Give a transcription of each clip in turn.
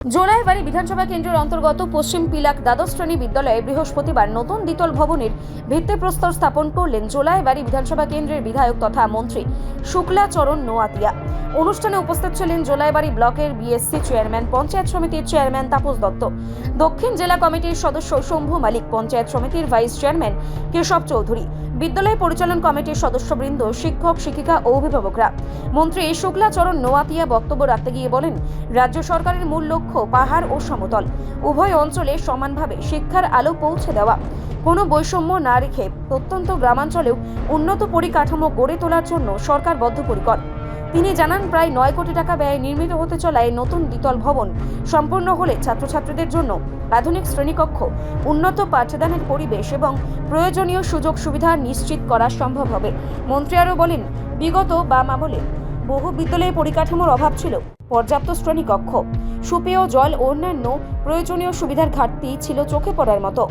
জোলাইবাড়ি বিধানসভা কেন্দ্রের অন্তর্গত পশ্চিম পিলাক দ্বাদশ শ্রেণী বিদ্যালয়ে বৃহস্পতিবার নতুন দ্বিতল ভবনের ভিত্তিপ্রস্তর স্থাপন করলেন জোলাইবাড়ি বিধানসভা কেন্দ্রের বিধায়ক তথা মন্ত্রী শুক্লাচরণ নোয়াতিয়া। অনুষ্ঠানে উপস্থিত ছিলেন জোলাইবাড়ি ব্লকের বিএসসি চেয়ারম্যান, পঞ্চায়েত সমিতির চেয়ারম্যান তাপস দত্ত, দক্ষিণ জেলা কমিটির সদস্য শম্ভু মালিক, পঞ্চায়েত সমিতির ভাইস চেয়ারম্যান কেশব চৌধুরী, বিদ্যালয় পরিচালন কমিটির সদস্যবৃন্দ, শিক্ষক শিক্ষিকা ও অভিভাবকরা। মন্ত্রী শুক্লাচরণ নোয়াতিয়া বক্তব্য রাখতে গিয়ে বলেন, রাজ্য সরকারের মূল লক্ষ্য পাহাড় ও সমতল উভয় অঞ্চলে সমানভাবে শিক্ষার আলো পৌঁছে দেওয়া, কোনো বৈষম্য না রেখে প্রত্যন্ত গ্রামাঞ্চলেও উন্নত পরিকাঠামো গড়ে তোলার জন্য সরকার বদ্ধপরিকর। তিনি জানান, প্রায় 9 কোটি টাকা ব্যয়ে নির্মিত হতে চলা এই নতুন দ্বিতল ভবন সম্পূর্ণ হলে ছাত্রছাত্রীদের জন্য আধুনিক শ্রেণীকক্ষ, উন্নত পাঠদানের পরিবেশ এবং প্রয়োজনীয় সুযোগ সুবিধা নিশ্চিত করা সম্ভব হবে। মন্ত্রী আরও বলেন, বিগত বাম আমলে বহু বিদ্যালয়ে পরিকাঠামোর অভাব ছিল, পর্যাপ্ত শ্রেণীকক্ষ, সুপেয় জল ও অন্যান্য প্রয়োজনীয় সুবিধার ঘাটতি ছিল চোখে পড়ার মতো।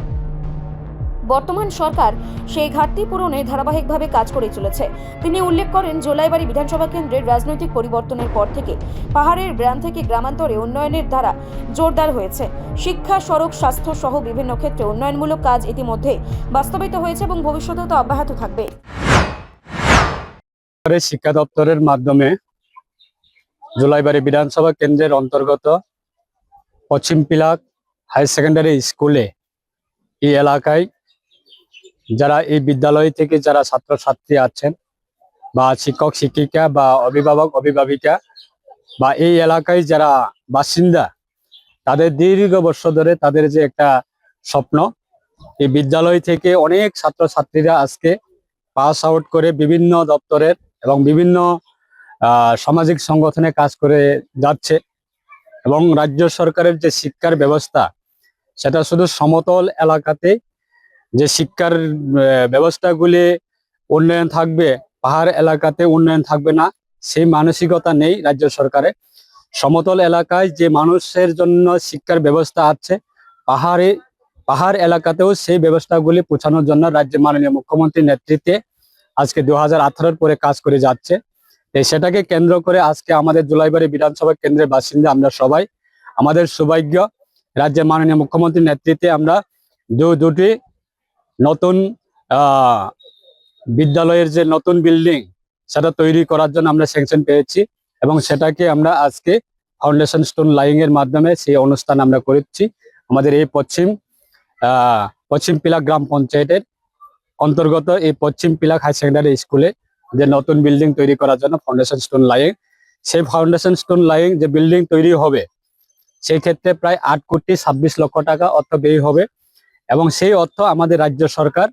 বর্তমান সরকার সেই ঘাটতি পূরণে ধারাবাহিকভাবে কাজ করে চলেছে। তিনি উল্লেখ করেন, জোলাইবাড়ি বিধানসভা কেন্দ্রের রাজনৈতিক পরিবর্তনের পর থেকে পাহাড়ের গ্রাম থেকে গ্রামান্তরে উন্নয়নের ধারা জোরদার হয়েছে। শিক্ষা, সড়ক, স্বাস্থ্য সহ বিভিন্ন ক্ষেত্রে উন্নয়নমূলক কাজ ইতিমধ্যে বাস্তবায়িত হয়েছে এবং ভবিষ্যতেও তা অব্যাহত থাকবে। শিক্ষা দপ্তরের মাধ্যমে জোলাইবাড়ি বিধানসভা কেন্দ্রের অন্তর্গত পশ্চিম পিলাক হায়ার সেকেন্ডারি স্কুলে এই এলাকায় যারা এই বিদ্যালয় থেকে যারা ছাত্রছাত্রী আছেন বা শিক্ষক শিক্ষিকা বা অভিভাবক অভিভাবিকা বা এই এলাকায় যারা বাসিন্দা, তাদের দীর্ঘ বর্ষ ধরে তাদের যে একটা স্বপ্ন, এই বিদ্যালয় থেকে অনেক ছাত্রছাত্রীরা আজকে পাস আউট করে বিভিন্ন দপ্তরের এবং বিভিন্ন সামাজিক সংগঠনে কাজ করে যাচ্ছে এবং রাজ্য সরকারের যে শিক্ষার ব্যবস্থা, সেটা শুধু সমতল এলাকাতে যে শিক্ষার ব্যবস্থাগুলি উন্নয়ন থাকবে, পাহাড় এলাকাতে উন্নয়ন থাকবে না, সেই মানসিকতা নেই রাজ্য সরকারের। সমতল এলাকায় যে মানুষের জন্য শিক্ষার ব্যবস্থা আছে, পাহাড় এলাকাতেও সেই ব্যবস্থাগুলি পৌঁছানোর জন্য রাজ্যের মাননীয় মুখ্যমন্ত্রীর নেতৃত্বে আজকে 2018 পরে কাজ করে যাচ্ছে। সেটাকে কেন্দ্র করে আজকে আমাদের জোলাইবাড়ি বিধানসভা কেন্দ্রের বাসিন্দা আমরা সবাই আমাদের সৌভাগ্য, রাজ্যের মাননীয় মুখ্যমন্ত্রীর নেতৃত্বে আমরা দুটি নতুন বিদ্যালয়ের যে নতুন বিল্ডিং, সেটা তৈরি করার জন্য আমরা স্যাংশন পেয়েছি এবং সেটাকে আমরা আজকে ফাউন্ডেশন স্টোন লাইং এর মাধ্যমে সেই অনুষ্ঠান আমরা করেছি আমাদের এই পশ্চিম পিলাক গ্রাম পঞ্চায়েতের অন্তর্গত এই পশ্চিম পিলাক হাই সেকেন্ডারি স্কুলে যে নতুন বিল্ডিং তৈরি করার জন্য ফাউন্ডেশন স্টোন লাইং, সেই ফাউন্ডেশন স্টোন লাইং যে বিল্ডিং তৈরি হবে সেই ক্ষেত্রে প্রায় 8 কোটি 26 লক্ষ টাকা অর্থ ব্যয় হবে এবং সেই অর্থ আমাদের রাজ্য সরকার,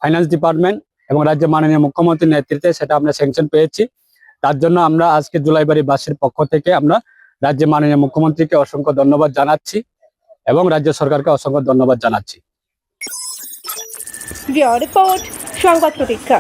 ফাইন্যান্স ডিপার্টমেন্ট এবং রাজ্যের মাননীয় মুখ্যমন্ত্রীর নেতৃত্বে সেটা আমরা স্যাংশন পেয়েছি। তার জন্য আমরা আজকে জোলাইবাড়ি বাসীর পক্ষ থেকে আমরা রাজ্যের মাননীয় মুখ্যমন্ত্রীকে অসংখ্য ধন্যবাদ জানাচ্ছি এবং রাজ্য সরকারকে অসংখ্য ধন্যবাদ জানাচ্ছি। রিপোর্ট সংবাদ প্রতীক্ষা।